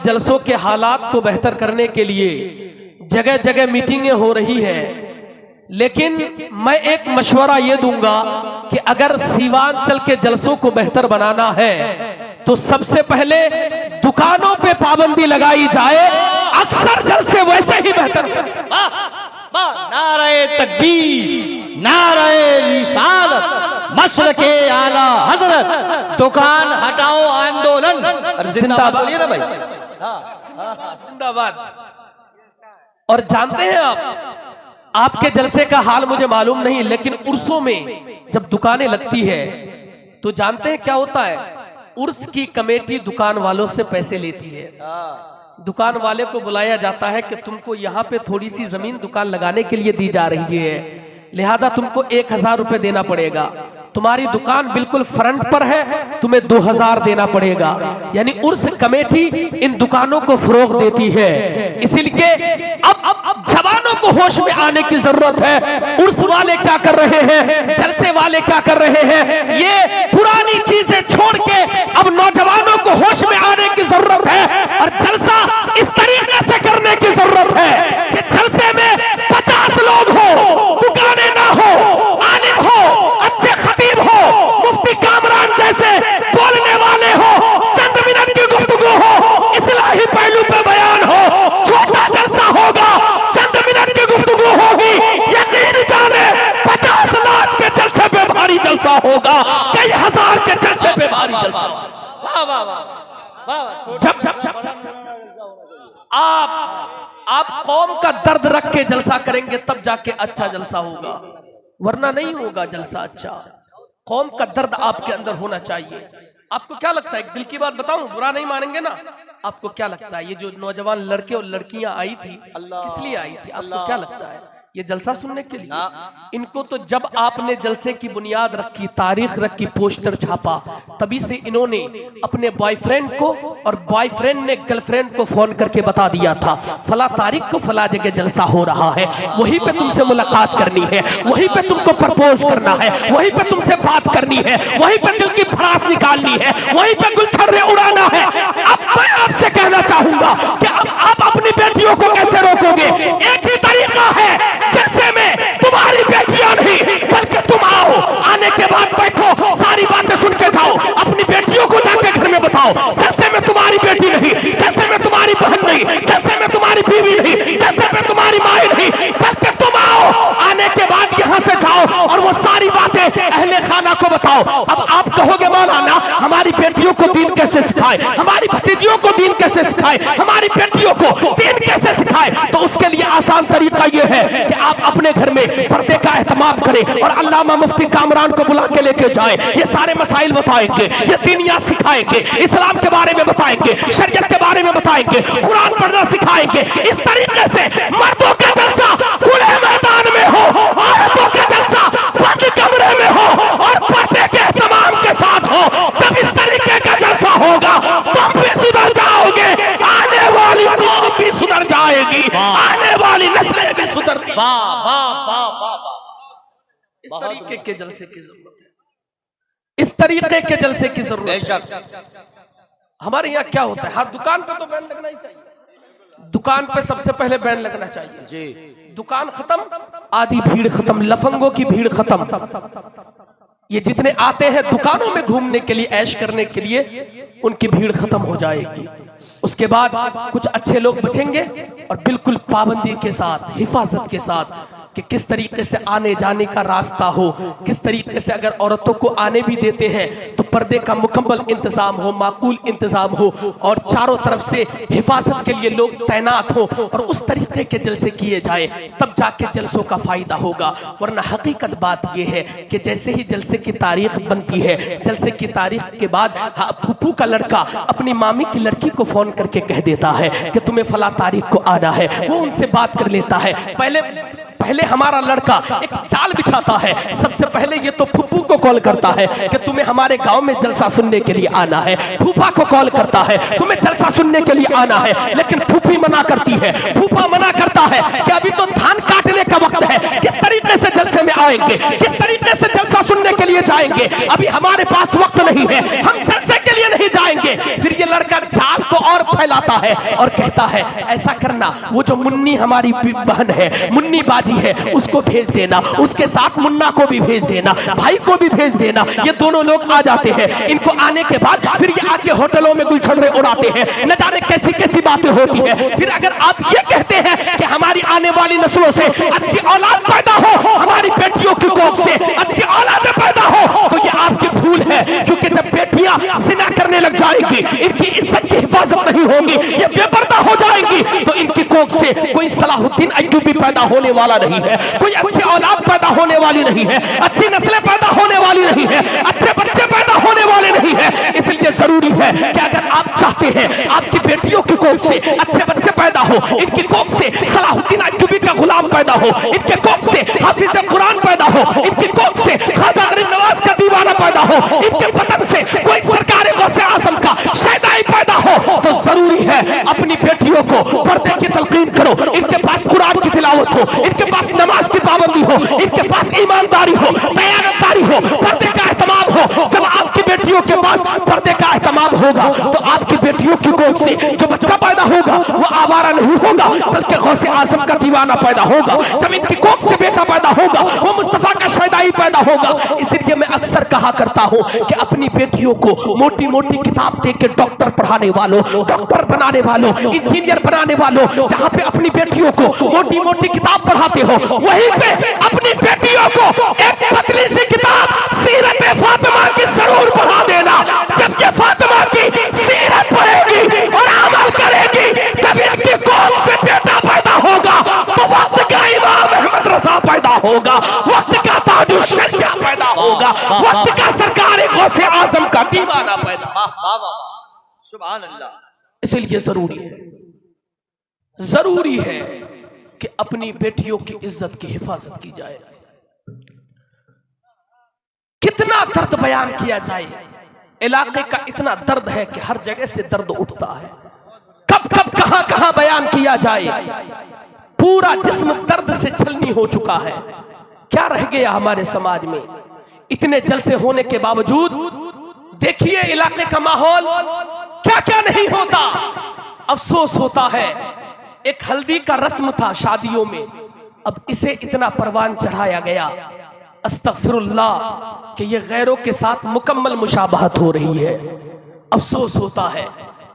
जलसों के हालात को बेहतर करने के लिए जगह जगह मीटिंगें हो रही हैं, लेकिन मैं एक मशवरा ये दूंगा कि अगर सीवांचल के जलसों को बेहतर बनाना है तो सबसे पहले दुकानों पे पाबंदी लगाई जाए। अक्सर जलसे वैसे ही बेहतर। नारे तकबीर, नारे रिसालत, मशरके आला हजरत, दुकान हटाओ आंदोलन जिंदाबाद। बोलिए ना भाई, जिंदाबाद। और जानते हैं आपके जलसे का हाल मुझे मालूम नहीं, लेकिन उर्सों में जब दुकानें लगती है तो जानते हैं क्या होता है? उर्स की कमेटी दुकान वालों से पैसे लेती है। दुकान वाले को बुलाया जाता है कि तुमको यहाँ पे थोड़ी सी जमीन दुकान लगाने के लिए दी जा रही है, लिहाजा तुमको 1000 रुपए देना पड़ेगा। तुम्हारी दुकान बिल्कुल फ्रंट पर है, तुम्हें 2000 देना पड़ेगा। यानी उर्स कमेटी इन दुकानों को फरोग देती है। इसीलिए अब जवानों को होश में आने की जरूरत है। उर्स वाले क्या कर रहे हैं, जलसे वाले क्या कर रहे हैं, ये पुरानी चीजें छोड़ के अब नौजवानों को होश में आने की जरूरत है। और जलसा इस तरीके से करने की जरूरत है कि जलसे में 50 लोग हो, दुकानें ना हो, आलिम हो, अच्छे खतीब हो, मुफ्ती कामरान जैसे बोलने वाले हो, चंद मिनट की गुफ्तगू हो, इस्लाही पहलू पे बयान हो। छोटा जलसा होगा, चंद मिनट की गुफ्तगू होगी, यकीन जाने 50 लाख के जलसे पे भारी जलसा होगा, कई हजार के जलसे पे भारी जलसा। जब आप कौम का दर्द रख के जलसा करेंगे तब जाके अच्छा जलसा होगा, वरना नहीं होगा जलसा अच्छा। कौम का दर्द आपके अंदर होना चाहिए। आपको क्या लगता है, एक दिल की बात बताऊं, बुरा नहीं मानेंगे ना? आपको क्या लगता है ये जो नौजवान लड़के और लड़कियां आई थी किस लिए आई थी? आपको क्या लगता है? ये जलसा सुनने के लिए? इनको तो जब आपने जलसे की बुनियाद रखी, तारीख रखी, पोस्टर छापा, तभी से इन्होंने अपने बॉयफ्रेंड को और बॉयफ्रेंड ने गर्लफ्रेंड को फोन करके बता दिया था फला तारीख को फला जगह जलसा हो रहा है, वहीं पे तुमसे मुलाकात करनी है, वहीं पे तुमको प्रपोज करना है, वहीं पे तुमसे बात करनी है, वहीं पे दिल की भड़ास निकालनी है, वहीं पे गुलछर्रे उड़ाना है। अब मैं आपसे कहना चाहूंगा कि अब आप अपनी बेटियों को कैसे रोकोगे? एक ही तरीका है, जलसे में तुम्हारी बेटियां नहीं बल्कि तुम आओ, आने के बाद बैठो, सारी बातें सुन के जाओ, अपनी बेटियों को जाके घर में बताओ जलसे में तुम्हारी बेटी नहीं, जलसे में तुम्हारी बहन नहीं, जलसे में तुम्हारी बीवी नहीं, जलसे में तुम्हारी माँ नहीं, बल्कि तुम आओ, आने के बाद यहाँ से जाओ और वो सारी बातें अहले खाना को बताओ। अब आप कहोगे मौलाना हमारी बेटियों को दीन कैसे सिखाए, हमारी भतीजियों को दीन कैसे सिखाए, हमारी बेटियों को दीन कैसे सिखाए? तो उसके लिए आसान तरीका यह है कि आप अपने घर में पर्दे का एहतमाम करें और अल्लामा मुफ्ती कामरान को बुला के लेके जाए। ये सारे मसाइल बताएंगे, ये दीनियात सिखाएंगे, इस्लाम के बारे में बताएंगे, शरीयत के बारे में बताएंगे, कुरान पढ़ना सिखाएंगे। इस तरीके से मर्दों का जलसा खुले मैदान में हो, औरतों का जलसा बंद कमरे में हो और पर्दे के एहतमाम के साथ हो। जब इस तरीके का जलसा होगा तुम भी सुधर जाओगे, आने वाली कौम भी सुधर जाएगी, आने वाली नस्लें भी सुधरती। इस तरीके के जलसे की जरूरत है, इस तरीके के जलसे की जरूरत है। हमारे यहाँ क्या होता है, हाँ दुकान पे तो बैन लगना ही चाहिए, दुकान पे सबसे पहले बैन लगना चाहिए जी। दुकान खत्म, आधी भीड़ खत्म, लफंगों की भीड़ खत्म। ये जितने आते हैं दुकानों में घूमने के लिए, ऐश करने के लिए, उनकी भीड़ खत्म हो जाएगी। उसके बाद कुछ अच्छे लोग बचेंगे और बिल्कुल पाबंदी के साथ, हिफाजत के साथ कि किस तरीके से आने जाने का रास्ता हो, किस तरीके से अगर औरतों को आने भी देते हैं तो पर्दे का मुकम्मल इंतजाम हो, माकूल इंतजाम हो और चारों तरफ से हिफाजत के लिए लोग तैनात हो और उस तरीके के जलसे किए जाए, तब जाके जलसों का फायदा होगा। वरना हकीकत बात यह है कि जैसे ही जलसे की तारीख बनती है, जलसे की तारीख के बाद फूफू का लड़का अपनी मामी की लड़की को फोन करके कह देता है कि तुम्हें फला तारीख को आना है, वो उनसे बात कर लेता है। पहले हमारा लड़का एक जाल बिछाता है, सबसे पहले ये तो फूफू को कॉल करता है कि तुम्हें हमारे गांव में जलसा सुनने के लिए आना है, फूफा को कॉल करता है तुम्हें जलसा सुनने के लिए आना है, लेकिन फूफी मना करती है, फूफा मना करता है कि अभी तो धान काटने का वक्त है, किस तरीके से जलसे में आएंगे, किस तरीके से जलसा सुनने के लिए जाएंगे, अभी हमारे पास वक्त नहीं है, हम जलसे के लिए लिए नहीं जाएंगे। फिर ये लड़का जाल को और फैलाता है और कहता है ऐसा करना, वो जो मुन्नी हमारी बहन है, मुन्नी बाजी है, उसको भेज देना, उसके साथ मुन्ना को भी भेज देना, भाई को भी भेज देना। ये दोनों लोग आ जाते हैं। इनको आने के बाद फिर ये आके होटलों में गुलछड़े उड़ाते हैं, न जाने कैसी कैसी बातें होती है। फिर अगर आप ये कहते हैं कि हमारी आने वाली नस्लों से अच्छी औलाद पैदा हो, हमारी बेटियों की कोख से अच्छी औलाद पैदा हो, तो ये आपकी भूल है। क्योंकि जब बेटियां जिना करने लग जाएंगी, इनकी इज्जत की हिफाजत नहीं होगी, ये बेपर्दा हो जाएंगी, तो इनकी कोख से कोई सलाहुद्दीन अय्यूबी पैदा होने वाला नहीं है, कोई अच्छी औलाद पैदा होने वाली नहीं है, अच्छी नस्लें पैदा होने वाली नहीं है, अच्छे बच्चे पैदा होने वाले नहीं है। इसलिए जरूरी है कि अगर आप चाहते हैं आपकी बेटियों की कोख से अच्छे बच्चे पैदा हो, इनकी कोख से सलाहुद्दीन अय्यूबी का गुलाम पैदा हो, इनके कोख से हाफिज कुरान पैदा हो, इनकी कोख से ख्वाजा गरीब नवाज का दीवाना पैदा हो, इनके बदन से कोई सरकार गौसे आजम का शहदाई पैदा हो, तो जरूरी है अपनी बेटियों को पर्दे की तलकीन करो, इनके पास कुरान की तिलावत हो, इनके पास नमाज की पाबंदी हो, इनके पास ईमानदारी हो, दयानतदारी हो, पर्दे का एहतमाम हो। जब आपकी बेटियों के पास पर्दे का एहतमाम होगा तो आपकी बेटियों की कोख से जो बच्चा पैदा होगा वो आवारा नहीं होगा, बल्कि गौसे आजम का दीवाना पैदा होगा। जब इनकी कोख से बेटा पैदा होगा वो मुस्तफा का शहदाई पैदा होगा। इसलिए मैं अक्सर कहा करता हूं कि अपनी बेटियों को मोटी मोटी किताब दे के डॉक्टर पढ़ाने वालों, डॉक्टर बनाने वालों, इंजीनियर बनाने वालों, जहां पे अपनी बेटियों को मोटी मोटी किताब पढ़ाते हो, वहीं पे अपनी बेटियों को एक पतली सी किताब सीरत फातिमा की जरूर पढ़ा देना। जब ये फातिमा की सीरत पढ़ेगी और अमल करेगी, जब इनकी कोख से बेटा पैदा होगा तो वक्त का इमाम अहमद रजा पैदा होगा, वक्त का ताजुल शरिया पैदा होगा, वक्त का सरकार गौसे आजम का दीवाना पैदा। सुभान अल्लाह। इसलिए जरूरी है कि अपनी बेटियों की इज्जत की हिफाजत की जाए। कितना दर्द बयान किया जाए, इलाके का इतना दर्द है कि हर जगह से दर्द उठता है। कब कब कहां कहां बयान किया जाए, पूरा जिस्म दर्द से छलनी हो चुका है। क्या रह गया हमारे समाज में? इतने जलसे होने के बावजूद देखिए इलाके का माहौल, क्या क्या नहीं होता। अफसोस होता है, एक हल्दी का रस्म था शादियों में, अब इसे इतना परवान चढ़ाया गया, अस्तगफिरुल्लाह, कि ये गैरों के साथ मुकम्मल मुशाबहत हो रही है। अफसोस होता है,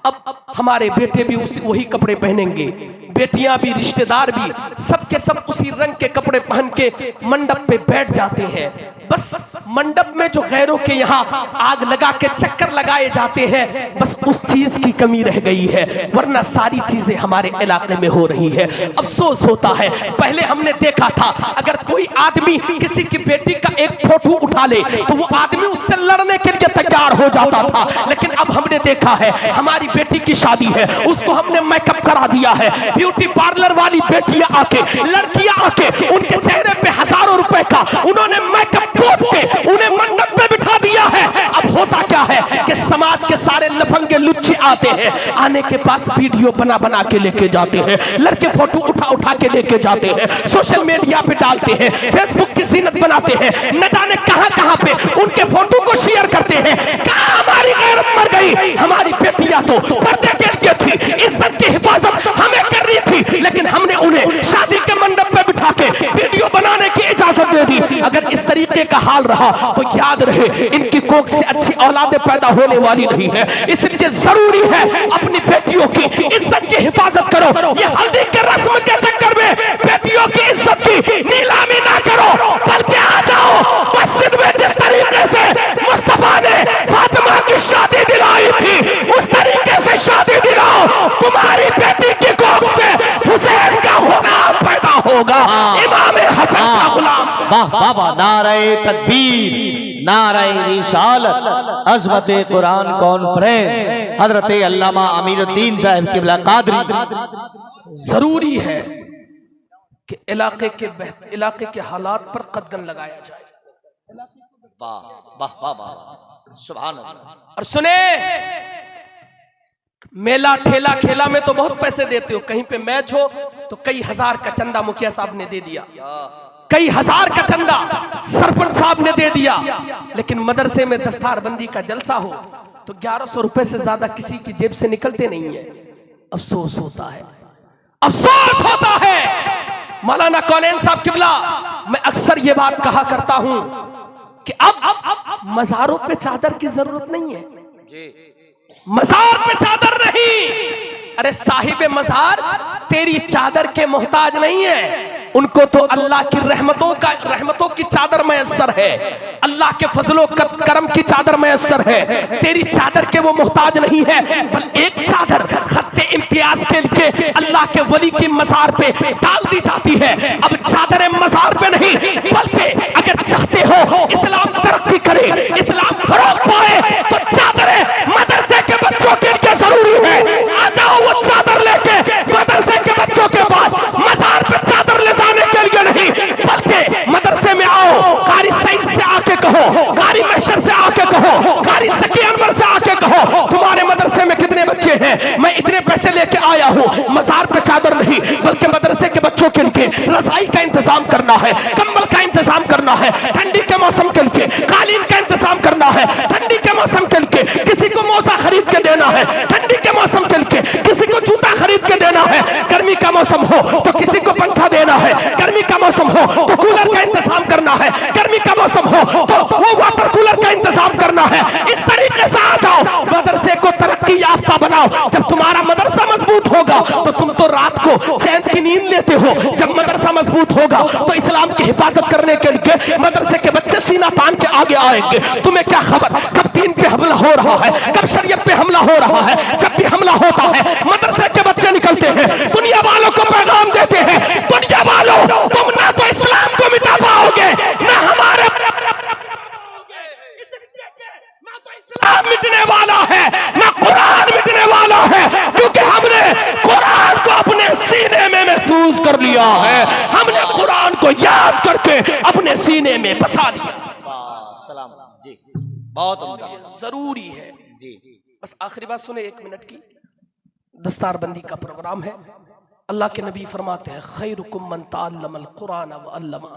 अब हमारे बेटे भी वही कपड़े पहनेंगे, बेटियां भी, रिश्तेदार भी, सबके सब उसी रंग के कपड़े पहन के मंडप पे बैठ जाते हैं। बस मंडप में जो गैरों के यहाँ आग लगा के चक्कर लगाए जाते हैं, बस उस चीज की कमी रह गई है, वरना सारी चीजें हमारे इलाके में हो रही है। अफसोस होता है, पहले हमने देखा था अगर कोई आदमी किसी की बेटी का एक फोटो उठा ले तो वो आदमी उससे लड़ने के लिए तैयार हो जाता था, लेकिन अब हमने देखा है हमारी बेटी की शादी है, उसको हमने मेकअप करा दिया है, ब्यूटी पार्लर वाली बेटियां आके, लड़कियां आके, उनके चेहरे पे हजारों रुपए का उन्होंने मेकअप पोत के उन्हें मंडप पे बिठा दिया है। अब होता क्या है कि समाज के सारे लफंगे लुच्चे आते हैं, आने के पास वीडियो बना बना के लेके जाते हैं, लड़के फोटो उठा उठा के लेके जाते हैं, सोशल मीडिया पे डालते हैं, फेसबुक की जीनत बनाते हैं, न जाने कहां कहां पे उनके फोटो को शेयर करते हैं। कहां हमारी गैरत मर गई? हमारी बेटियां तो पर्दे के लिए थी, इज्जत की हिफाजत हमें कर रही थी, लेकिन हमने उन्हें शादी के मंडप पे बिठा के वीडियो बनाने की इजाजत दे दी। अगर इस तरीके का हाल रहा तो याद रहे इनकी कोख से अच्छी औलादें पैदा होने वाली नहीं है। इसलिए जरूरी है अपनी बेटियों की इज्जत की हिफाजत करो। ये हल्दी के रस्म के चक्कर में बेटियों की इज्जत की नीलामी ना करो, बल्कि आ जाओ मस्जिद में जिस तरीके से मुस्तफा ने फातिमा की शादी दिलाई थी उस तरीके से शादी दिलाओ। तुम्हारी बेटी की कोख से हुसैन का गुलाम पैदा होगा, इमाम हसन का गुलाम। वाह वाह वाह, नारे तकबीर, नारे रिसालत, अज़मत कुरान कॉन्फ्रेंस, हजरत अल्लामा अमीरुद्दीन साहब क़िबला क़ादरी। जरूरी है कि इलाके के हालात पर कदम लगाया जाए। वाह वाह वाह वाह, सुभान अल्लाह। और सुने, मेला ठेला खेला में तो बहुत पैसे देते हो, कहीं पे मैच हो तो कई हजार का चंदा मुखिया साहब ने दे दिया, कई हजार का चंदा सरपंच साहब ने दे दिया, लेकिन मदरसे में दस्तारबंदी का जलसा हो तो 1100 रुपए से ज्यादा किसी की जेब से निकलते नहीं है। अफसोस होता है, अफसोस होता है। मौलाना कौनैन साहब किबला, मैं अक्सर ये बात कहा करता हूं कि अब मज़ारों पे चादर की जरूरत नहीं है, मज़ार पे चादर नहीं। अरे साहिब मज़ार तेरी चादर के मोहताज नहीं है, उनको तो अल्लाह की रहमतों की चादर मयस्सर है, अल्लाह के फजलो करम की चादर मयस्सर है। तेरी चादर के वो मोहताज नहीं है। बल एक चादर खत्ते इम्तियाज के लिए अल्लाह के वली की मज़ार पे डाल दी जाती है। अब चादर मज़ार पे नहीं, बल्कि अगर चाहते हो इस्लाम तरक्की करे, इस्लाम फरोग पाए, तो चादर मदरसे के बच्चों के लिए जरूरी है। आ जाओ वो चादर लेके मदरसे के बच्चों के पास, मज़ार पे चादर ले जाने के लिए नहीं, बल्कि मदरसे में आओ, कारी सईद से आके कहो, कारी मैशर से आके कहो, कारी ज़की अनवर से आके कहो, तुम्हारे मदरसे में कितने बच्चे हैं, मैं इतने पैसे लेके आया हूँ। मज़ार पे चादर नहीं, बल्कि मदरसे के बच्चों के लिए रज़ाई का इंतजाम करना है, कंबल का इंतजाम करना है, ठंडी के मौसम के लिए कालीन का इंतजाम करना है, ठंडी के मौसम के लिए किसी को मोजा खरीद के देना है, ठंडी के मौसम के लिए किसी को जूता खरीद के देना है, गर्मी का मौसम हो तो किसी को पंखा देना है, गर्मी का मौसम हो तो कूलर का इंतजाम करना है, गर्मी का मौसम हो तो वो वाटर कूलर का इंतजाम करना है। इस तरीके से आ जाओ, मदरसे को तरक्की याफ्ता बनाओ। जब तुम्हारा मदरसा मजबूत होगा तो तुम तो रात को चैन की नींद लेते हो। जब मदरसा मजबूत होगा तो इस्लाम की हिफाजत करने के लिए मदरसे के बच्चे सीना तान के आगे आएंगे। तुम्हें क्या खबर कब दीन पे हमला हो रहा है, कब शरीयत पे हमला हो रहा है। जब भी हमला होता है मदरसे के बच्चे निकलते हैं, दुनिया वालों को पैगाम देते हैं, दुनिया वालों तुम ना तो इस्लाम को मिटा पाओगे, ना हमारे इस्लाम मिटने वाला है, ना कुरान मिटने वाला है, क्योंकि हमने कुरान को अपने सीने में महफूज कर लिया है। हमने कुरान को याद करके अपने सीने में बसा लिया। सलाम जी, बहुत जरूरी है जी। बस आखिरी बात सुने, 1 मिनट की। दस्तारबंदी का प्रोग्राम है। अल्लाह के नबी फरमाते हैं, खैरुकुम मन तअल्लमल कुरान व अल्लमा।